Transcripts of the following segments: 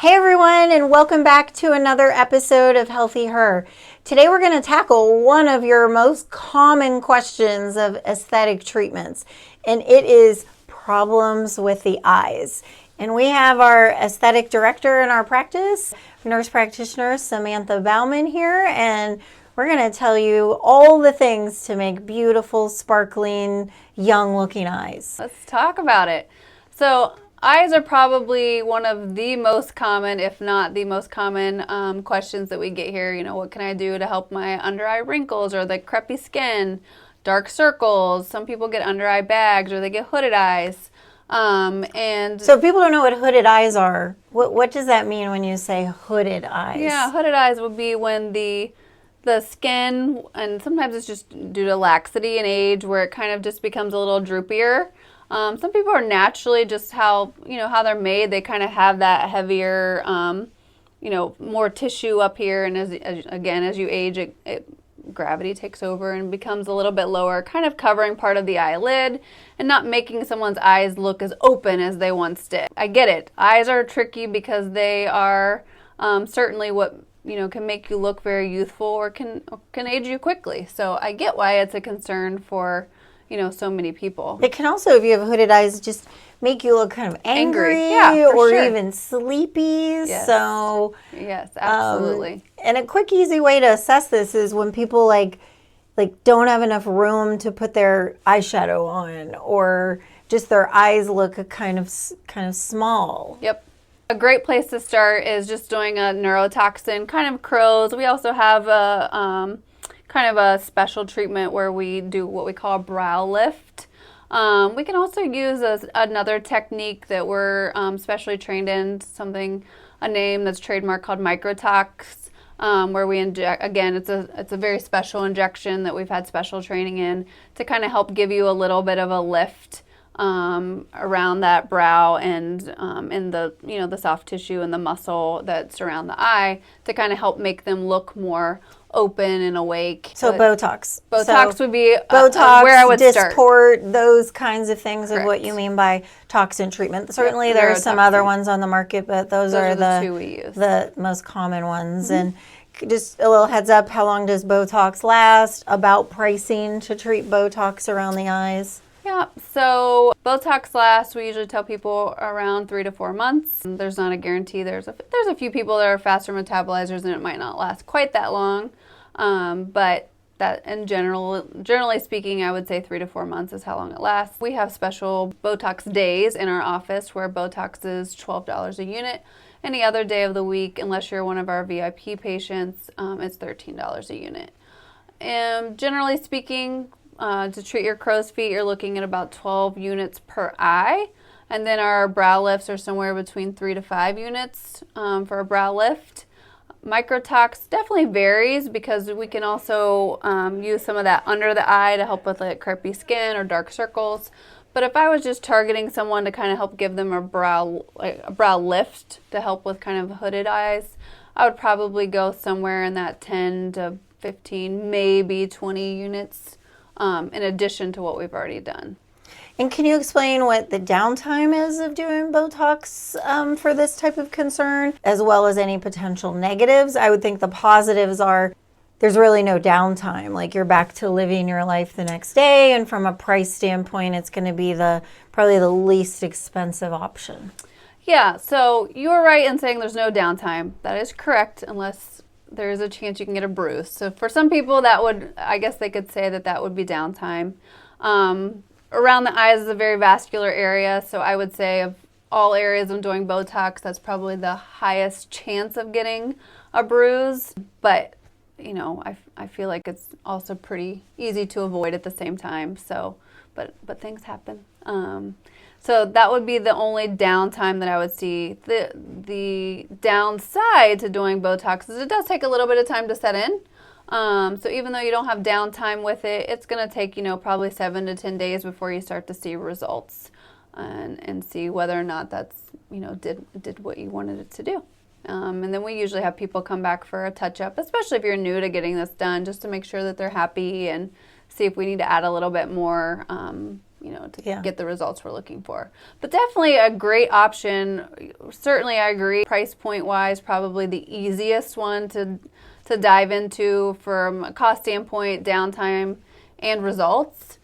Hey everyone, and welcome back to another episode of HealthiHer. Today we're going to tackle one of your most common questions of aesthetic treatments, and it is problems with the eyes. And we have our aesthetic director in our practice, nurse practitioner Samantha Bauman here, and we're going to tell you all the things to make beautiful, sparkling, young-looking eyes. Let's talk about it. So eyes are probably one of the most common, if not the most common questions that we get here. You know, what can I do to help my under eye wrinkles or the crepey skin, dark circles? Some people get under eye bags or they get hooded eyes. And so if people don't know what hooded eyes are, what does that mean when you say hooded eyes? Yeah, hooded eyes would be when the skin, and sometimes it's just due to laxity and age, where it kind of just becomes a little droopier. Some people are naturally just how they're made. They kind of have that heavier, more tissue up here. And as you age, gravity takes over and becomes a little bit lower, kind of covering part of the eyelid and not making someone's eyes look as open as they once did. I get it. Eyes are tricky because they are certainly what can make you look very youthful or can age you quickly. So I get why it's a concern for so many people. It can also, if you have hooded eyes, just make you look kind of angry yeah, or sure. even sleepy. Yes. So yes, absolutely. And a quick, easy way to assess this is when people like don't have enough room to put their eyeshadow on, or just their eyes look kind of small. Yep. A great place to start is just doing a neurotoxin kind of curls. We also have a kind of a special treatment where we do what we call a brow lift. We can also use another technique that we're specially trained in, a name that's trademarked called microtox, where we inject, again, it's a very special injection that we've had special training in to kind of help give you a little bit of a lift around that brow and in the soft tissue and the muscle that surround the eye to kind of help make them look more open and awake. So Botox. Botox would be Botox, where I would start. Dysport, those kinds of things are Correct. what you mean by toxin treatment. Certainly there are some other ones on the market, but those are the two we use. The most common ones. Mm-hmm. And just a little heads up, how long does Botox last? About pricing to treat Botox around the eyes? Yeah, so Botox lasts, we usually tell people, around 3 to 4 months. There's not a guarantee. There's a few people that are faster metabolizers and it might not last quite that long. But that in generally speaking, I would say 3 to 4 months is how long it lasts. We have special Botox days in our office where Botox is $12 a unit. Any other day of the week, unless you're one of our VIP patients, it's $13 a unit. And generally speaking, to treat your crow's feet, you're looking at about 12 units per eye. And then our brow lifts are somewhere between 3 to 5 units for a brow lift. Microtox definitely varies because we can also use some of that under the eye to help with like crepey skin or dark circles. But if I was just targeting someone to kind of help give them a brow lift to help with kind of hooded eyes, I would probably go somewhere in that 10 to 15, maybe 20 units in addition to what we've already done. And can you explain what the downtime is of doing Botox for this type of concern, as well as any potential negatives? I would think the positives are there's really no downtime. Like you're back to living your life the next day, and from a price standpoint, it's going to be probably the least expensive option. Yeah, so you were right in saying there's no downtime. That is correct, unless there is a chance you can get a bruise. So for some people, I guess they could say that would be downtime. Around the eyes is a very vascular area, so I would say of all areas I'm doing Botox, that's probably the highest chance of getting a bruise. But, I feel like it's also pretty easy to avoid at the same time. So, but things happen. So that would be the only downtime that I would see. The downside to doing Botox is it does take a little bit of time to set in. So even though you don't have downtime with it, it's going to take, probably 7 to 10 days before you start to see results and see whether or not that's, did what you wanted it to do. And then we usually have people come back for a touch-up, especially if you're new to getting this done, just to make sure that they're happy and see if we need to add a little bit more, to get the results we're looking for. But definitely a great option. Certainly, I agree. Price point wise, probably the easiest one to dive into from a cost standpoint, downtime, and results.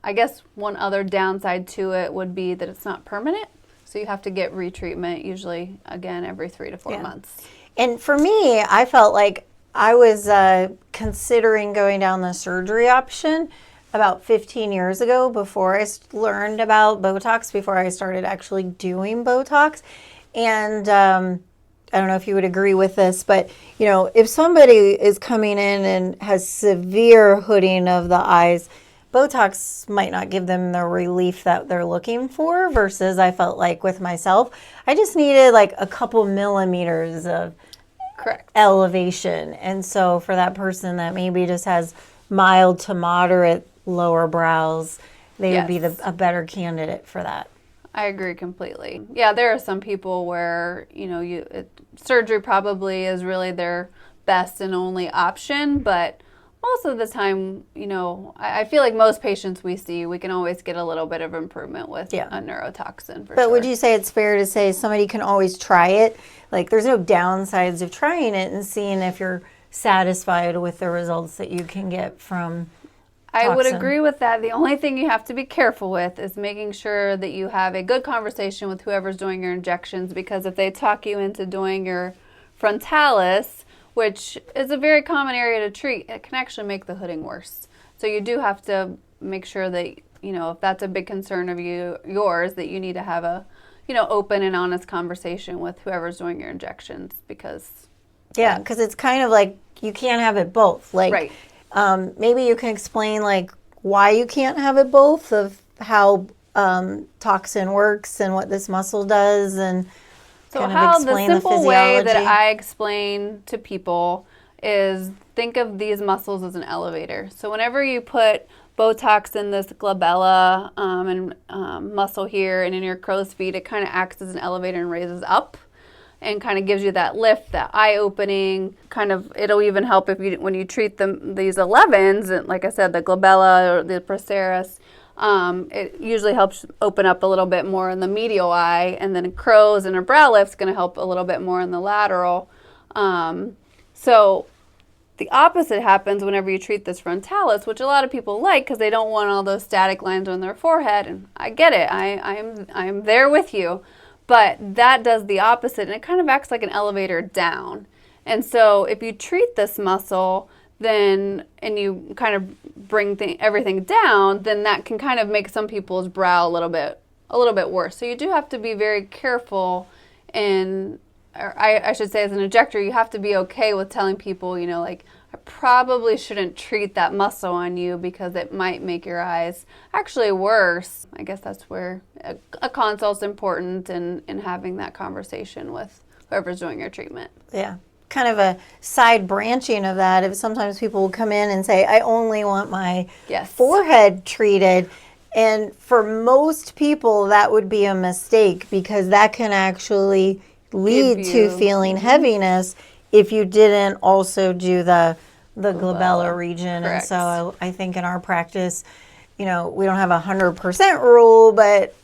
I guess one other downside to it would be that it's not permanent. So you have to get retreatment usually, again, every 3 to 4 months. And for me, I felt like I was considering going down the surgery option about 15 years ago before I learned about Botox, before I started actually doing Botox. And I don't know if you would agree with this, but, if somebody is coming in and has severe hooding of the eyes, Botox might not give them the relief that they're looking for, versus I felt like with myself, I just needed like a couple millimeters of elevation. And so for that person that maybe just has mild to moderate lower brows, they would be a better candidate for that. I agree completely. Yeah, there are some people where, surgery probably is really their best and only option, but most of the time, I feel like most patients we see, we can always get a little bit of improvement with a neurotoxin for sure. But would you say it's fair to say somebody can always try it? Like, there's no downsides of trying it and seeing if you're satisfied with the results that you can get from I would agree with that. The only thing you have to be careful with is making sure that you have a good conversation with whoever's doing your injections, because if they talk you into doing your frontalis, which is a very common area to treat, it can actually make the hooding worse. So you do have to make sure that, if that's a big concern of yours, that you need to have a, open and honest conversation with whoever's doing your injections, because... Yeah, because it's kind of like you can't have it both. Like, right. Maybe you can explain like why you can't have it both, of how toxin works and what this muscle does, and so kind how of explain the simple the way physiology. that I explain to people is think of these muscles as an elevator. So whenever you put Botox in this glabella and muscle here and in your crow's feet, it kind of acts as an elevator and raises up and kind of gives you that lift, that eye opening. Kind of, it'll even help if when you treat these 11s, and like I said, the glabella or the procerus, it usually helps open up a little bit more in the medial eye, and then crow's and a brow lift's going to help a little bit more in the lateral. So the opposite happens whenever you treat this frontalis, which a lot of people like because they don't want all those static lines on their forehead, and I get it. I'm there with you. But that does the opposite, and it kind of acts like an elevator down. And so if you treat this muscle, and you kind of bring everything down, then that can kind of make some people's brow a little bit worse. So you do have to be very careful, and I should say, as an injector, you have to be okay with telling people, like, I probably shouldn't treat that muscle on you because it might make your eyes actually worse. I guess that's where a consult's important, and having that conversation with whoever's doing your treatment. Yeah. Kind of a side branching of that, if sometimes people will come in and say, I only want my forehead treated. And for most people, that would be a mistake, because that can actually lead to feeling heaviness if you didn't also do the glabella region. Correct. And so I think in our practice, we don't have 100% rule, but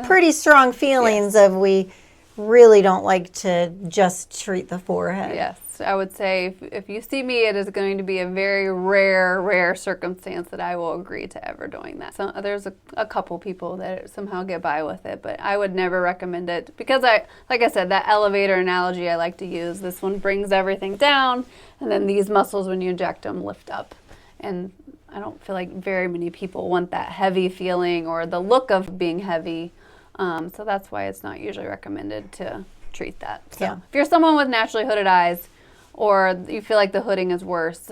pretty strong feelings of we really don't like to just treat the forehead. Yes, I would say if you see me, it is going to be a very rare circumstance that I will agree to ever doing that. So there's a couple people that somehow get by with it, but I would never recommend it, because like I said, that elevator analogy I like to use, this one brings everything down, and then these muscles, when you inject them, lift up. And I don't feel like very many people want that heavy feeling or the look of being heavy. So that's why it's not usually recommended to treat that. So if you're someone with naturally hooded eyes, or you feel like the hooding is worse,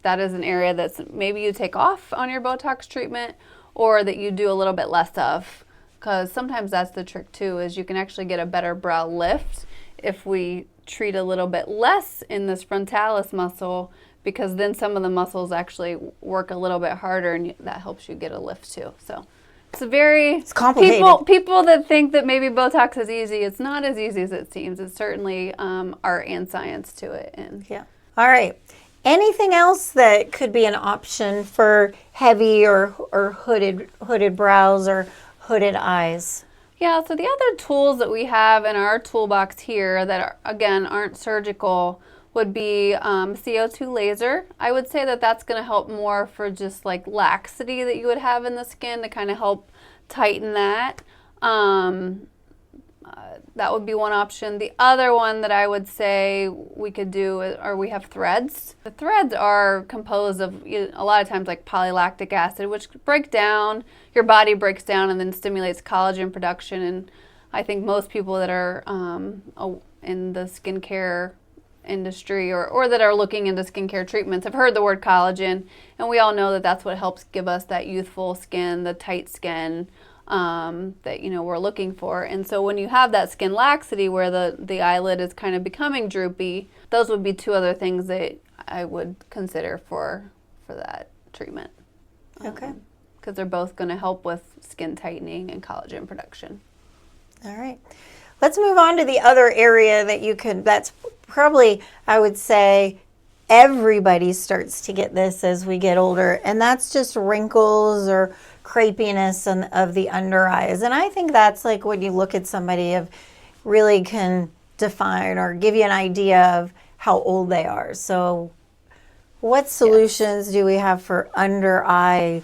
that is an area that's maybe you take off on your Botox treatment, or that you do a little bit less of, because sometimes that's the trick too, is you can actually get a better brow lift if we treat a little bit less in this frontalis muscle, because then some of the muscles actually work a little bit harder, and that helps you get a lift too. So it's complicated. People that think that maybe Botox is easy, it's not as easy as it seems. It's certainly art and science to it. And yeah. All right. Anything else that could be an option for heavy or hooded brows or hooded eyes? Yeah, so the other tools that we have in our toolbox here that are, again, aren't surgical would be CO2 laser. I would say that that's going to help more for just like laxity that you would have in the skin to kind of help tighten that. That would be one option. The other one that I would say we could do, or we have threads. The threads are composed of a lot of times like polylactic acid, which break down, your body breaks down and then stimulates collagen production. And I think most people that are in the skincare industry or that are looking into skincare treatments have heard the word collagen. And we all know that that's what helps give us that youthful skin, the tight skin, that we're looking for. And so when you have that skin laxity where the eyelid is kind of becoming droopy, those would be two other things that I would consider for that treatment. Okay. Because they're both going to help with skin tightening and collagen production. All right. Let's move on to the other area that's probably, I would say, everybody starts to get this as we get older, and that's just wrinkles or crepiness of the under eyes. And I think that's like when you look at somebody really can define or give you an idea of how old they are. So what solutions do we have for under eye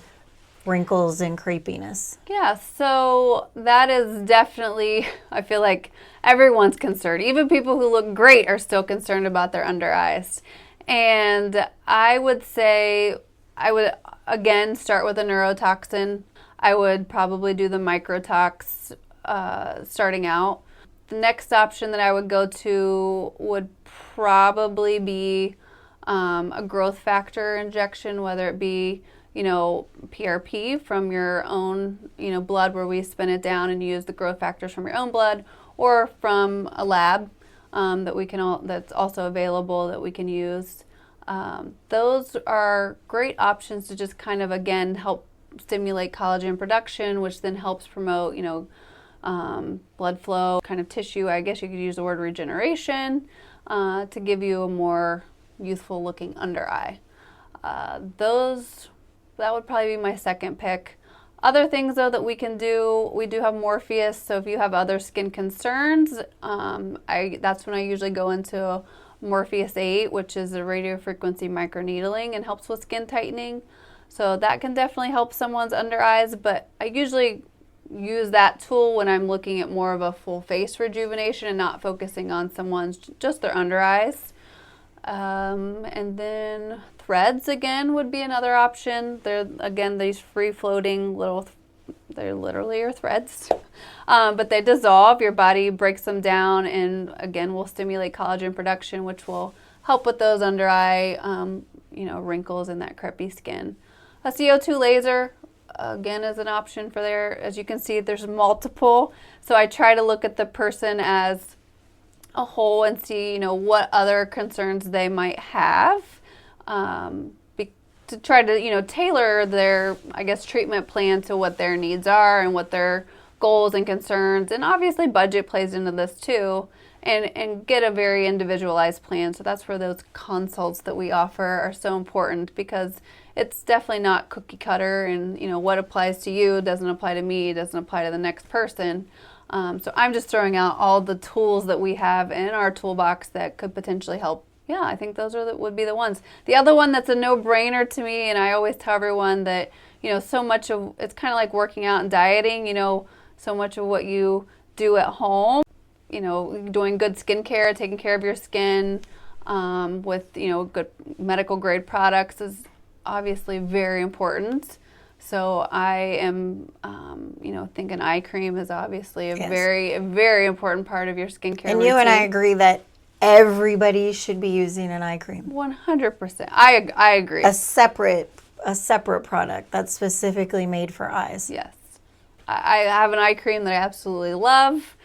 wrinkles and crepiness? Yeah, so that is definitely, I feel like everyone's concerned. Even people who look great are still concerned about their under eyes. And I would say I would, again, start with a neurotoxin. I would probably do the microtox starting out. The next option that I would go to would probably be a growth factor injection, whether it be, PRP from your own, blood where we spin it down and use the growth factors from your own blood, or from a lab that's also available that we can use. Those are great options to just kind of, again, help stimulate collagen production, which then helps promote, blood flow, kind of tissue. I guess you could use the word regeneration to give you a more youthful looking under eye. That would probably be my second pick. Other things, though, that we can do, we do have Morpheus. So if you have other skin concerns, that's when I usually go into Morpheus 8, which is a radiofrequency microneedling and helps with skin tightening. So that can definitely help someone's under eyes, but I usually use that tool when I'm looking at more of a full face rejuvenation and not focusing on just their under eyes. And then threads again would be another option. They're again these free floating they literally are threads, but they dissolve. Your body breaks them down and again will stimulate collagen production, which will help with those under eye, wrinkles and that crepey skin. A CO2 laser again is an option for there. As you can see, there's multiple. So I try to look at the person as a whole and see, what other concerns they might have, to try to, tailor their, treatment plan to what their needs are and what their goals and concerns. And obviously budget plays into this too, and get a very individualized plan. So that's where those consults that we offer are so important, because it's definitely not cookie cutter, and what applies to you doesn't apply to me, doesn't apply to the next person. So I'm just throwing out all the tools that we have in our toolbox that could potentially help. Yeah, I think those would be the ones. The other one that's a no-brainer to me, and I always tell everyone that, so much of it's kind of like working out and dieting, so much of what you do at home, doing good skincare, taking care of your skin with, good medical grade products is obviously very important. So I am, thinking eye cream is obviously a very important part of your skincare routine. You and I agree that everybody should be using an eye cream. 100%. I agree. A separate product that's specifically made for eyes. Yes. I have an eye cream that I absolutely love.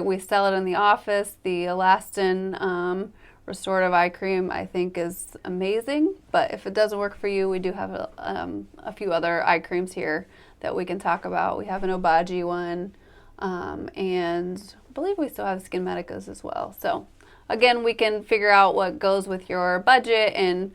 We sell it in the office. The Elastin restorative eye cream I think is amazing, but if it doesn't work for you, we do have a few other eye creams here that we can talk about. We have an Obagi one, and I believe we still have Skin Medicas as well. So again, we can figure out what goes with your budget, and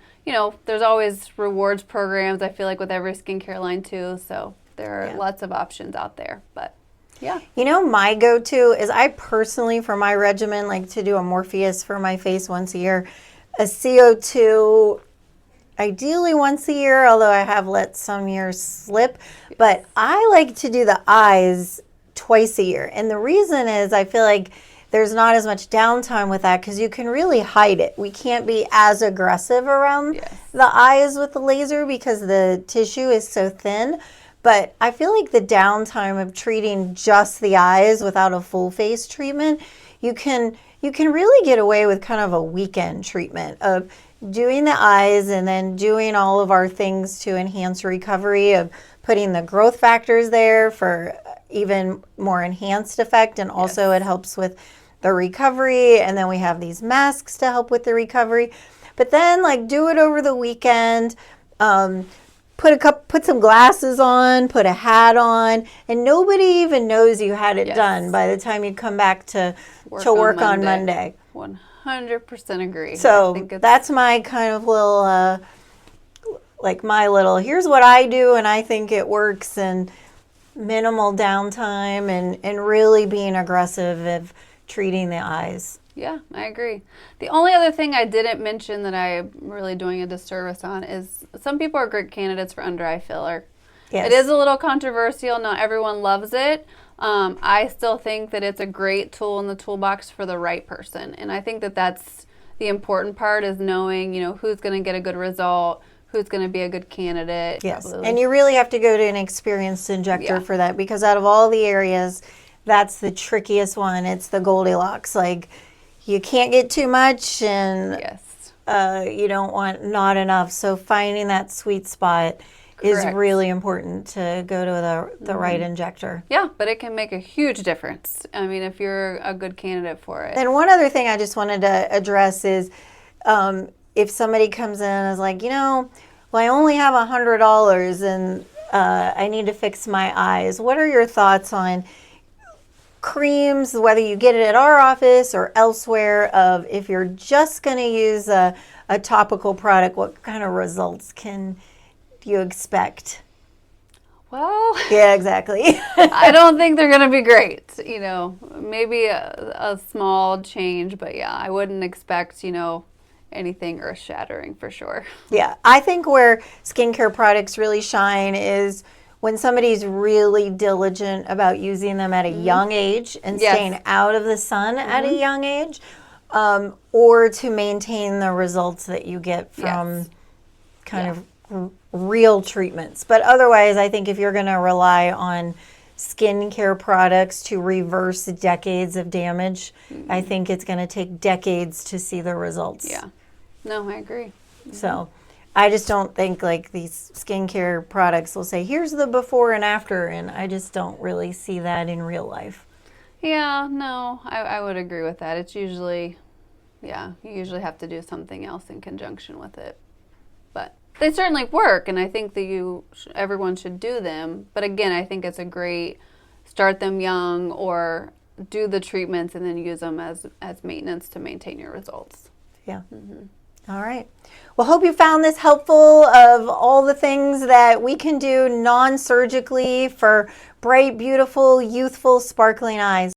there's always rewards programs, I feel like, with every skincare line too. So there are lots of options out there. But yeah. My go-to is, I personally, for my regimen, like to do a Morpheus for my face once a year, a CO2 ideally once a year, although I have let some years slip. But I like to do the eyes twice a year. And the reason is, I feel like there's not as much downtime with that, because you can really hide it. We can't be as aggressive around the eyes with the laser because the tissue is so thin. But I feel like the downtime of treating just the eyes without a full face treatment, you can really get away with kind of a weekend treatment of doing the eyes and then doing all of our things to enhance recovery, of putting the growth factors there for even more enhanced effect. And also it helps with the recovery. And then we have these masks to help with the recovery. But then, like, do it over the weekend. Put some glasses on, put a hat on, and nobody even knows you had it done by the time you come back to work on Monday. 100% agree. So that's my kind of little, here's what I do and I think it works, and minimal downtime, and really being aggressive of treating the eyes. Yeah, I agree. The only other thing I didn't mention that I'm really doing a disservice on is, some people are great candidates for under eye filler. Yes. It is a little controversial. Not everyone loves it. I still think that it's a great tool in the toolbox for the right person. And I think that that's the important part, is knowing, who's going to get a good result, who's going to be a good candidate. Yes, and you really have to go to an experienced injector for that, because out of all the areas, that's the trickiest one. It's the Goldilocks. Like, you can't get too much, and you don't want not enough. So finding that sweet spot is really important to go to the right injector. Yeah, but it can make a huge difference. I mean, if you're a good candidate for it. And one other thing I just wanted to address is, if somebody comes in and is like, well, I only have $100 and I need to fix my eyes. What are your thoughts on creams, whether you get it at our office or elsewhere, of if you're just going to use a topical product, what kind of results can you expect? Well, yeah, exactly. I don't think they're going to be great. Maybe a small change, but yeah, I wouldn't expect, anything earth-shattering for sure. Yeah, I think where skincare products really shine is when somebody's really diligent about using them at a young age and staying out of the sun at a young age, or to maintain the results that you get from kind of real treatments. But otherwise, I think if you're going to rely on skincare products to reverse decades of damage, I think it's going to take decades to see the results. Yeah. No, I agree. So I just don't think, like, these skincare products will say, here's the before and after, and I just don't really see that in real life. Yeah, no, I would agree with that. It's usually, you usually have to do something else in conjunction with it. But they certainly work, and I think that everyone should do them. But again, I think it's a great, start them young, or do the treatments and then use them as maintenance to maintain your results. Yeah. All right. Well, hope you found this helpful, of all the things that we can do non-surgically for bright, beautiful, youthful, sparkling eyes.